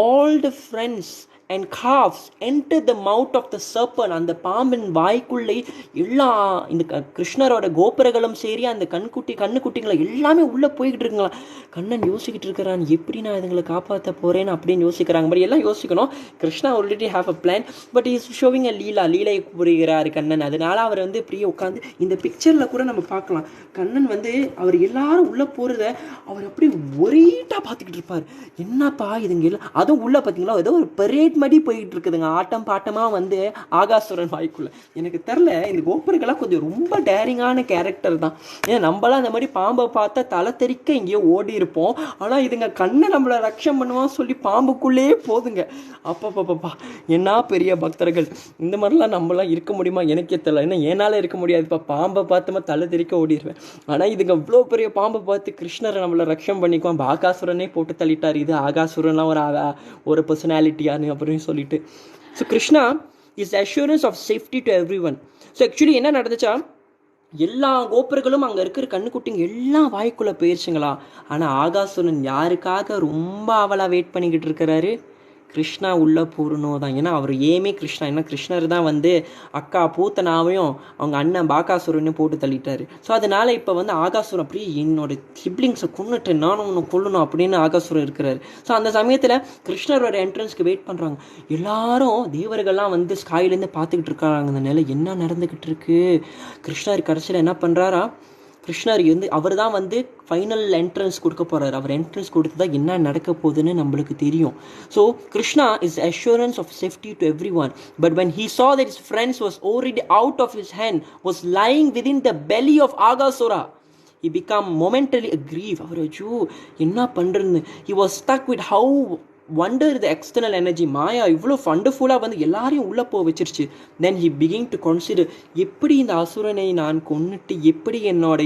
All the friends and calves entered the mouth of the serpent. அந்த பாம்பின் வாய்க்குள்ளே எல்லா இந்த கிருஷ்ணரோட கோபுரங்களும் சரி அந்த கண்ணுக்குட்டிங்களை எல்லாமே உள்ளே போய்கிட்டு இருக்குங்களா. கண்ணன் யோசிக்கிட்டு இருக்கிறான், எப்படி நான் இதுங்களை காப்பாற்ற போகிறேன்னு அப்படின்னு யோசிக்கிறாங்க. பட் எல்லாம் யோசிக்கணும், Krishna already have a plan, but is showing a லீலை புரிகிறார் கண்ணன். அதனால அவர் வந்து இப்படியே உட்காந்து இந்த பிக்சரில் கூட நம்ம பார்க்கலாம், கண்ணன் வந்து அவர் எல்லாரும் உள்ளே போகிறத அவர் அப்படி ஒரேட்டாக பார்த்துக்கிட்டு இருப்பார். என்னப்பா இதுங்க எல்லாம், அதுவும் உள்ளே பார்த்தீங்களா ஏதோ ஒரு பரேட் மடி போயிட்டு இருக்குதுங்க, ஆட்டம் பாட்டமாக வந்து ஆகாசுரன் வாய்க்குள்ள. எனக்கு தெரில, இந்த கோபுரங்கள்லாம் கொஞ்சம் ரொம்ப டேரிங்கான கேரக்டர் தான். ஏன்னா நம்மளாம் அந்த மாதிரி பாம்பை பார்த்தா தலை தெறிக்க எங்கேயோ ஓடி இருப்போம், ஆனால் இதுங்க கண்ணை நம்மளை ரக்ஷம் பண்ணுவான்னு சொல்லி பாம்புக்குள்ளே போதுங்க. அப்பப்பப்பா என்ன பெரிய பக்தர்கள். இந்த மாதிரிலாம் நம்மளாம் இருக்க முடியுமா எனக்கே தெரியல. ஏன்னா என்னால் இருக்க முடியாதுப்பா, பாம்பை பார்த்தோமா தலை தெறிக்க ஓடிடுவேன். ஆனால் இதுங்க அவ்வளோ பெரிய பாம்பை பார்த்து கிருஷ்ணரை நம்மளை ரக்ஷம் பண்ணிக்குவான். ஆகாசுரனே போட்டு தள்ளிட்டார், இது ஆகாசுரன்லாம் ஒரு பர்சனாலிட்டியான்னு அப்படின்னு சொல்லிட்டு. So Krishna is assurance of safety to everyone. So actually என்ன நடந்துச்சா, எல்லா கோபுரங்களும் அங்கே இருக்கிற கண்ணுக்குட்டிங்க எல்லாம் வாய்க்குள்ளே போயிடுச்சுங்களா. ஆனால் ஆகாசுரன் யாருக்காக ரொம்ப அவளாக வெயிட் பண்ணிக்கிட்டு இருக்கிறாரு, கிருஷ்ணா உள்ளே போகணும் தான். ஏன்னா அவர் ஏமே கிருஷ்ணா, ஏன்னா கிருஷ்ணர் தான் வந்து அக்கா பூத்தனாவையும் அவங்க அண்ணன் பாகாசுரனையும் போட்டு தள்ளிட்டாரு. ஸோ அதனால் இப்போ வந்து ஆகாசுரன் அப்படியே என்னோட சிப்ளிங்ஸை கொண்டுட்டு நானும் ஒன்று கொல்லணும் அப்படின்னு ஆகாசுரன் இருக்கிறாரு. ஸோ அந்த சமயத்தில் கிருஷ்ணரோட என்ட்ரன்ஸ்க்கு வெயிட் பண்ணுறாங்க. எல்லாரும் தேவர்கள்லாம் வந்து ஸ்காயிலேருந்து பார்த்துக்கிட்டு இருக்காங்க அந்த நிலை என்ன நடந்துக்கிட்டு இருக்கு. கிருஷ்ணர் கடைசியில் என்ன பண்ணுறாரா, கிருஷ்ணர் வந்து அவர் தான் வந்து ஃபைனல் என்ட்ரன்ஸ் கொடுக்க போகிறார். அவர் என்ட்ரன்ஸ் கொடுத்து தான் என்ன நடக்க போகுதுன்னு நம்மளுக்கு தெரியும். So Krishna is assurance of safety to everyone. But when he saw that his friends was already out of his hand, was lying within the belly of Aghāsura, he became momentarily aggrieved. அவர் ஐயோ என்ன பண்ணுறதுன்னு, he was stuck with how wonder the external energy. மாயா இவ்வளோ வண்டர்ஃபுல்லாக வந்து எல்லாரையும் உள்ளே போக வச்சிருச்சு. தென் he begin to consider, எப்படி இந்த அசுரனை நான் கொன்னுட்டு எப்படி என்னோட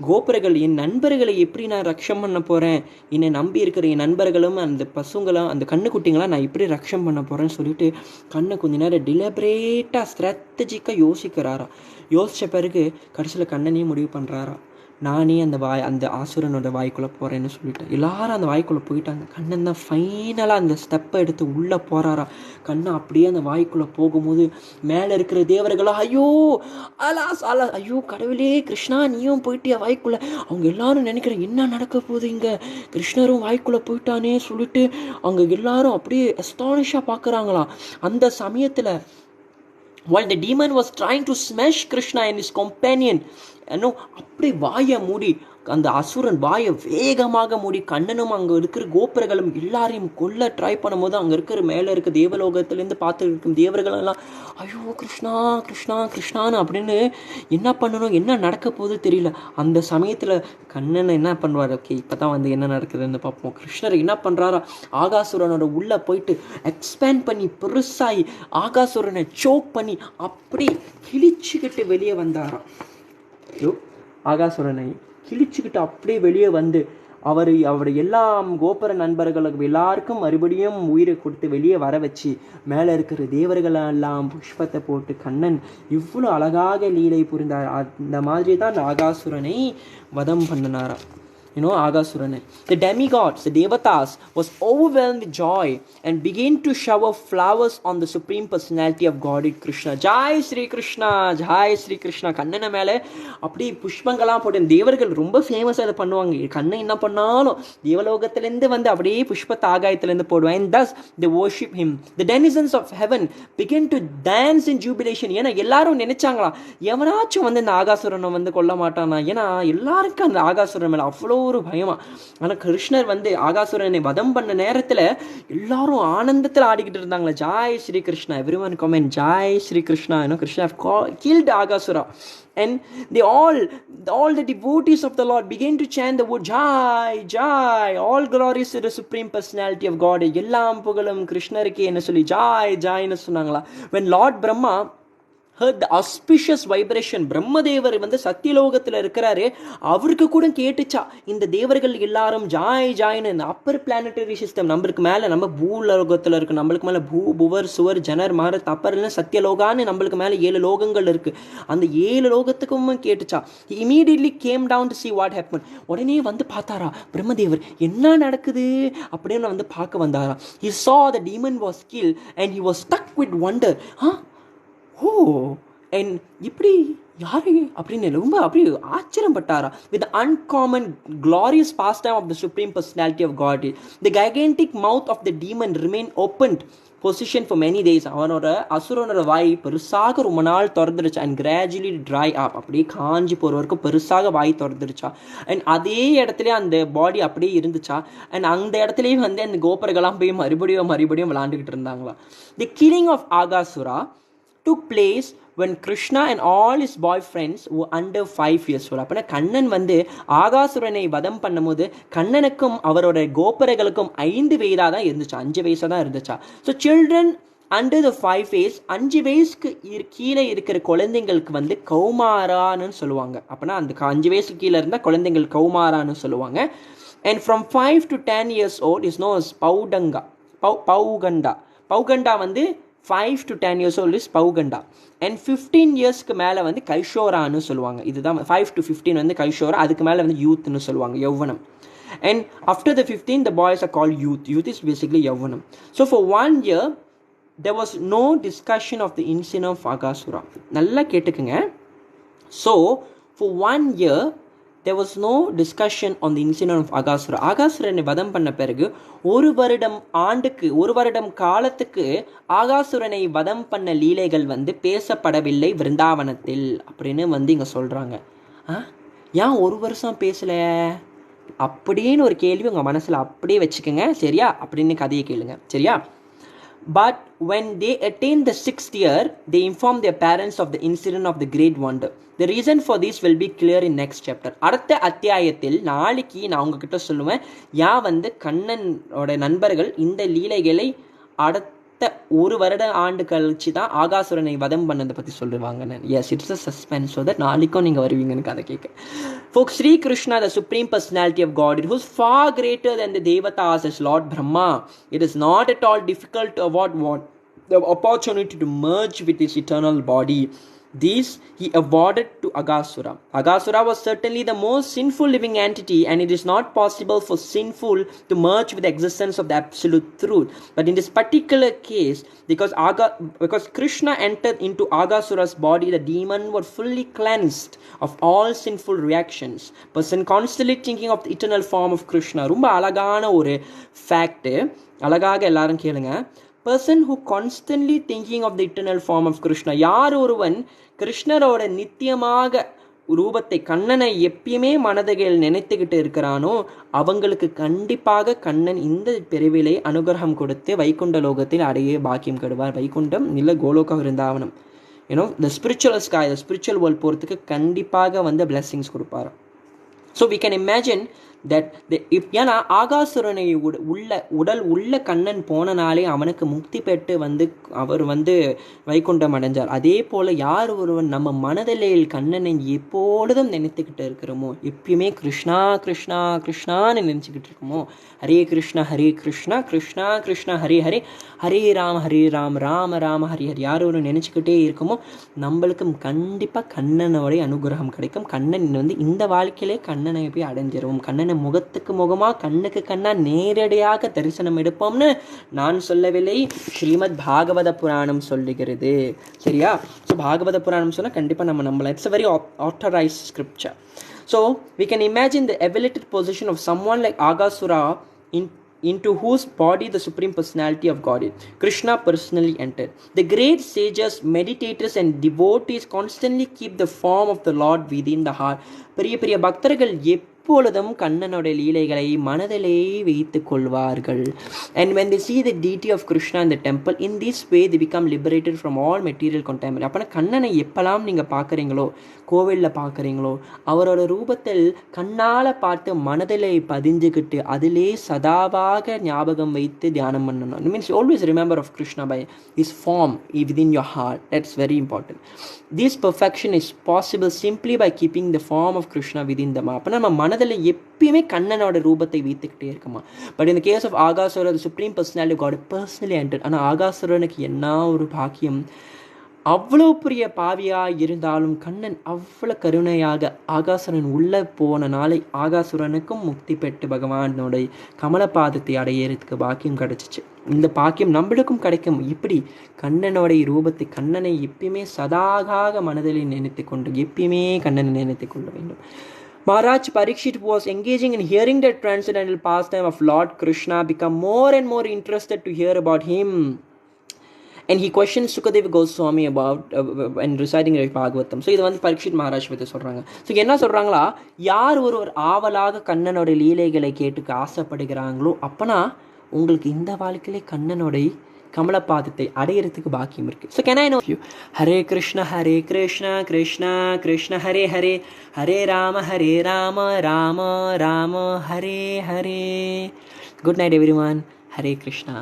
கோபுரங்கள் என் நண்பர்களை எப்படி நான் ரக்ஷம் பண்ண போகிறேன், என்னை நம்பி இருக்கிற என் நண்பர்களும் அந்த பசுங்களும் அந்த கண்ணுக்குட்டிங்களாம் நான் எப்படி ரக்ஷம் பண்ண போகிறேன்னு சொல்லிட்டு கண்ணை கொஞ்ச நேரம் டிலிபரேட்டாக ஸ்ட்ராட்டஜிக்காக யோசிக்கிறாரா. யோசித்த பிறகு கடைசியில் கண்ணனையும் முடிவு பண்ணுறாரா, நானே அந்த ஆசுரனோட வாய்க்குள்ளே போகிறேன்னு சொல்லிட்டேன். எல்லாரும் அந்த வாய்க்குள்ளே போயிட்டாங்க. கண்ணன் தான் ஃபைனலாக அந்த ஸ்டெப்பை எடுத்து உள்ளே போகிறாரா. கண்ணன் அப்படியே அந்த வாய்க்குள்ளே போகும்போது மேலே இருக்கிற தேவர்களா, ஐயோ ஐயோ கடவுளே கிருஷ்ணா நீயும் போயிட்டியா வாய்க்குள்ளே. அவங்க எல்லாரும் நினைக்கிற என்ன நடக்க போகுது இங்கே, கிருஷ்ணரும் வாய்க்குள்ளே போயிட்டானே சொல்லிட்டு அவங்க எல்லாரும் அப்படியே அஸ்டானிஷாக பார்க்குறாங்களாம். அந்த சமயத்தில் while the demon was trying to smash Krishna and his companion, அப்படி வாயை மூடி அந்த அசுரன் வாயை வேகமாக மூடி கண்ணனும் அங்கே இருக்கிற கோபுரங்களும் எல்லாரையும் கொல்ல ட்ரை பண்ணும்போது அங்கே இருக்கிற மேலே இருக்க தேவலோகத்திலேருந்து பார்த்து இருக்கும் தேவர்களெல்லாம் ஐயோ கிருஷ்ணா கிருஷ்ணா கிருஷ்ணான்னு அப்படின்னு என்ன பண்ணணும், என்ன நடக்க போகுது தெரியல. அந்த சமயத்தில் கண்ணன் என்ன பண்ணுவார், ஓகே இப்போ தான் வந்து என்ன நடக்குதுன்னு பார்ப்போம். கிருஷ்ணர் என்ன பண்ணுறாரா, ஆகாசுரனோட உள்ளே போயிட்டு எக்ஸ்பேண்ட் பண்ணி பெருசாகி ஆகாசுரனை சோக் பண்ணி அப்படி கிழிச்சுக்கிட்டு வெளியே வந்தாராம். ஐயோ ஆகாசுரனை கிழிச்சுக்கிட்டு அப்படியே வெளியே வந்து அவர் எல்லா கோபுர நண்பர்களுக்கு எல்லாருக்கும் மறுபடியும் உயிரை கொடுத்து வெளியே வர வச்சு மேலே இருக்கிற தேவர்களெல்லாம் புஷ்பத்தை போட்டு கண்ணன் இவ்வளோ அழகாக லீலை புரிந்தார். அந்த மாதிரி தான் அந்த ஆகாசுரனை வதம் பண்ணினாராம். Aghāsura. The demigods, the devatas, was overwhelmed with joy and began to shower flowers on the supreme personality of Godhead Krishna. Jai Sri Krishna, Jai Sri Krishna. கண்ணனை மேலே அப்படி புஷ்பங்கள்லாம் போட்டு தேவர்கள் ரொம்ப ஃபேமஸாக இதை பண்ணுவாங்க. கண்ணன் என்ன பண்ணாலும் தேவலோகத்திலேருந்து வந்து அப்படியே புஷ்பத்தை ஆகாயத்திலேருந்து போடுவாங்க. And thus they worship him. The denizens of heaven began to dance in jubilation. ஏன்னா எல்லாரும் நினைச்சாங்களா எவனாச்சும் வந்து இந்த ஆகாசுரனை வந்து கொல்ல மாட்டானா, ஏன்னா எல்லாருக்கும் அந்த ஆகாசுரன் மேலே அவ்வளோ ஒரு பயமா. ஆனால் கிருஷ்ணர் வந்து ஆகாசுரனை வதம் பண்ண நேரத்தில் எல்லாரும் ஆனந்தத்தில் ஆடிக்கிட்டு இருந்தாங்களே. Jai Shri Krishna, everyone comment Jai Shri Krishna. Krishna have killed Aghāsura. And all the devotees of the Lord began to chant the word Jai, Jai, all glories to the supreme personality of God. எல்லாம் புகழும் கிருஷ்ணருக்கு என்ன சொல்லி ஜாய் ஜாய்னு சொன்னாங்களா. When Lord Brahma heard the auspicious vibration, பிரம்மதேவர் வந்து சத்தியலோகத்தில் இருக்கிறாரு, அவருக்கு கூட கேட்டுச்சா இந்த தேவர்கள் எல்லாரும் ஜாய் ஜாய்னு. இந்த அப்பர் பிளானட்டரி சிஸ்டம் நம்மளுக்கு மேலே நம்ம பூலோகத்தில் இருக்குது, நம்மளுக்கு மேலே புவர் சுவர் ஜனர் மாரத் அப்பர்னு சத்தியலோகான்னு நம்மளுக்கு மேலே 7 லோகங்கள் இருக்குது. அந்த 7 லோகத்துக்கும் கேட்டுச்சா. He immediately came down to see what happened. உடனே வந்து பார்த்தாரா பிரம்மதேவர் என்ன நடக்குது அப்படின்னு வந்து பார்க்க வந்தாரா. He saw the demon was killed and he was stuck with wonder. And இப்படி யாரு அப்படின்னு ரொம்ப அப்படியே ஆச்சரியப்பட்டாரா. With uncommon glorious pastime of the supreme personality of God, the gigantic mouth of the demon remained opened position for many days. அவனோட அசுரனோட வாய் பெருசாக ரொம்ப நாள் திறந்துருச்சா. அண்ட் கிராஜுவலி ட்ரை அப், அப்படியே காஞ்சி போகிற வரைக்கும் பெருசாக வாய் திறந்துருச்சா. அண்ட் அதே இடத்துல அந்த பாடி அப்படியே இருந்துச்சா. அண்ட் அந்த இடத்துலையும் வந்து அந்த கோபுரங்கள்லாம் போய் மறுபடியும் விளாண்டுக்கிட்டு இருந்தாங்களா. The killing of Aghasura took place when Krishna and all his boyfriends were under 5 years old. அப்போ கண்ணன் வந்து ஆகாசுரனை வதம் பண்ணும்போது கண்ணனுக்கும் அவரோட கோபுரங்களுக்கும் 5 வயதாக தான் இருந்துச்சா, 5 வயசாக தான் இருந்துச்சா. So children under the 5 years, 5 வயசுக்கு கீழே இருக்கிற குழந்தைங்களுக்கு வந்து கௌமாரான்னு சொல்லுவாங்க. அப்படின்னா அந்த 5 வயசுக்கு கீழே இருந்தால் குழந்தைங்கள் கௌமாரான்னு சொல்லுவாங்க. And from 5 to 10 years old is known as பௌகண்டா வந்து 5 to 10 years old is பௌகண்டா. And 15 இயர்ஸ்க்கு மேலே வந்து கைஷோரான்னு சொல்லுவாங்க. இதுதான் 5 to 15 வந்து கைஷோரா, அதுக்கு மேலே வந்து யூத்னு சொல்லுவாங்க, யௌவனம். And after the 15 the boys are called youth. Youth is basically யௌவனம். So for 1 year there was no discussion of the incident of Aghāsura. நல்லா கேட்டுக்குங்க. So for 1 year there was no discussion on the incident of Aghāsura. ஆகாசுரனை வதம் பண்ண பிறகு ஒரு வருடம் காலத்துக்கு ஆகாசுரனை வதம் பண்ண லீலைகள் வந்து பேசப்படவில்லை விருந்தாவனத்தில் அப்படின்னு வந்து இங்கே சொல்கிறாங்க. ஏன் 1 வருஷம் பேசலை அப்படின்னு ஒரு கேள்வி உங்கள் மனசில் அப்படியே வச்சுக்கோங்க, சரியா? அப்படின்னு கதையை கேளுங்க, சரியா? But when they attain the 6th year, they inform their parents of the incident of the great wonder. The reason for this will be clear in next chapter. அடுத்த அத்தியாயத்தில் நாளைக்கு நான் உங்ககிட்ட சொல்லுவேன் ஏன் வந்து கண்ணனோட நண்பர்கள் இந்த லீலைகளை அடுத்த ஒரு வருட ஆண்டு கழிச்சு தான் ஆகாசுரனை வதம் பண்ணதை பற்றி சொல்லுவாங்க. Yes, it's a suspense. So that நாளைக்கும் நீங்கள் வருவீங்கன்னு கதை கேட்க. For Sri Krishna, the supreme personality of God, it was far greater than the Devatas as Lord Brahma. It is not at all difficult to avoid the opportunity to merge with his eternal body. These he awarded to Aghāsura. Aghāsura was certainly the most sinful living entity, and it is not possible for sinful to merge with the existence of the absolute truth. But in this particular case, because Krishna entered into Aghāsura's body, the demon were fully cleansed of all sinful reactions. Person constantly thinking of the eternal form of Krishna. ரொம்ப அழகான ஒரு fact. அழகாக எல்லாரும் கேளுங்க. Person who constantly thinking of the eternal form of Krishna. யார் ஒருவன் கிருஷ்ணரோட நித்தியமாக ரூபத்தை கண்ணனை எப்பயுமே மனதில் நினைத்துக்கிட்டு இருக்கிறானோ அவங்களுக்கு கண்டிப்பாக கண்ணன் இந்த பிறவிலை அனுகிரகம் கொடுத்து வைகுண்ட லோகத்தில் அடைய பாக்கியம் கெடுவார். வைகுண்டம் இல்லை கோலோக விருந்தாவனம், the spiritual sky, the spiritual world போகிறதுக்கு கண்டிப்பாக வந்து blessings கொடுப்பார். So we can imagine that ஏன்னா ஆகாசுரனை உடல் உள்ள கண்ணன் போனனாலே அவனுக்கு முக்தி பெற்று வந்து அவர் வந்து வைகுண்டம் அடைஞ்சார். அதே போல் யார் ஒருவன் நம்ம மனதில் கண்ணனை எப்பொழுதும் நினைத்துக்கிட்டு இருக்கிறோமோ, எப்பயுமே கிருஷ்ணா கிருஷ்ணா கிருஷ்ணான்னு நினச்சிக்கிட்டு இருக்கோமோ, ஹரே கிருஷ்ணா கிருஷ்ணா கிருஷ்ணா ஹரே ஹரே, ஹரே ராம் ராம ராம ஹரி ஹரி, யார் ஒரு நினச்சிக்கிட்டே இருக்குமோ நம்மளுக்கு கண்டிப்பாக கண்ணனோடைய அனுகிரகம் கிடைக்கும். கண்ணன் வந்து இந்த வாழ்க்கையிலே கண்ணனை போய் அடைஞ்சிருவோம். கண்ணனை முகத்துக்கு முகமாக கண்ணுக்கு கண்ணா நேரடியாக தரிசனம் எடுப்போம்னு நான் சொல்லவில்லை, ஸ்ரீமத் பாகவத புராணம் சொல்லுகிறது. சரியா? ஸோ பாகவத புராணம் சொன்னால் கண்டிப்பாக நம்ம நம்பலாம். It's a very authorized scripture. So we can imagine the elevated position of someone like Aghāsura into whose body the supreme personality of God is. Krishna personally entered. The great sages, meditators and devotees constantly keep the form of the Lord within the heart. பெரிய பெரிய பக்தர்கள் எப்பொழுதும் கண்ணனுடைய லீலைகளை மனதிலே வைத்துக் கொள்வார்கள். And when they see the deity of Krishna in the temple, in this way they become liberated from all material contamination. அப்போ கண்ணனை எப்பெல்லாம் நீங்கள் பார்க்குறீங்களோ, கோவிலில் பார்க்குறீங்களோ, அவரோட ரூபத்தில் கண்ணால் பார்த்து மனதிலே பதிஞ்சுக்கிட்டு அதிலே சதாவாக ஞாபகம் வைத்து தியானம் பண்ணணும். It means you always remember of Krishna by his form within your heart. That's very important. This perfection is possible simply by keeping the form of Krishna within them. அப்போ நம்ம மனதில் எப்பயுமே கண்ணனோட ரூபத்தை வைத்துக்கிட்டே இருக்குமா. பட் இந்த case of Aghasura, the supreme personality of God personally entered. ஆனால் ஆகாசுரனுக்கு என்ன ஒரு பாக்கியம், அவ்வளோ பெரிய பாவியாக இருந்தாலும் கண்ணன் அவ்வளோ கருணையாக ஆகாசுரன் உள்ளே போன நாளை ஆகாசுரனுக்கும் முக்தி பெற்று பகவானோடைய கமலபாதத்தை அடையிறதுக்கு பாக்கியம் கிடைச்சிச்சு. இந்த பாக்கியம் நம்மளுக்கும் கிடைக்கும். இப்படி கண்ணனுடைய ரூபத்தை, கண்ணனை எப்பயுமே சதாகாக மனதில் நினைத்து கொண்டு எப்பயுமே கண்ணனை நினைத்து கொள்ள வேண்டும். Maharaj Parikshit was engaging in hearing the transcendental pastime of Lord Krishna, become more and more interested to hear about him. And he questioned Sukadeva Goswami about when reciting Bhagavatam. So இது வந்து பரீட்சித் மகாராஜ் பற்றி சொல்கிறாங்க. So என்ன சொல்கிறாங்களா, யார் ஒரு ஆவலாக கண்ணனோட லீலைகளை கேட்டுக்க ஆசைப்படுகிறாங்களோ அப்போனா உங்களுக்கு இந்த வாழ்க்கையிலே கண்ணனோடைய கமலபாதத்தை அடையிறதுக்கு பாக்கியம் இருக்குது. So can I know you? Hare Krishna Krishna Krishna Hare Hare, Hare Rama Rama Rama Hare Hare. Good night everyone. Hare Krishna.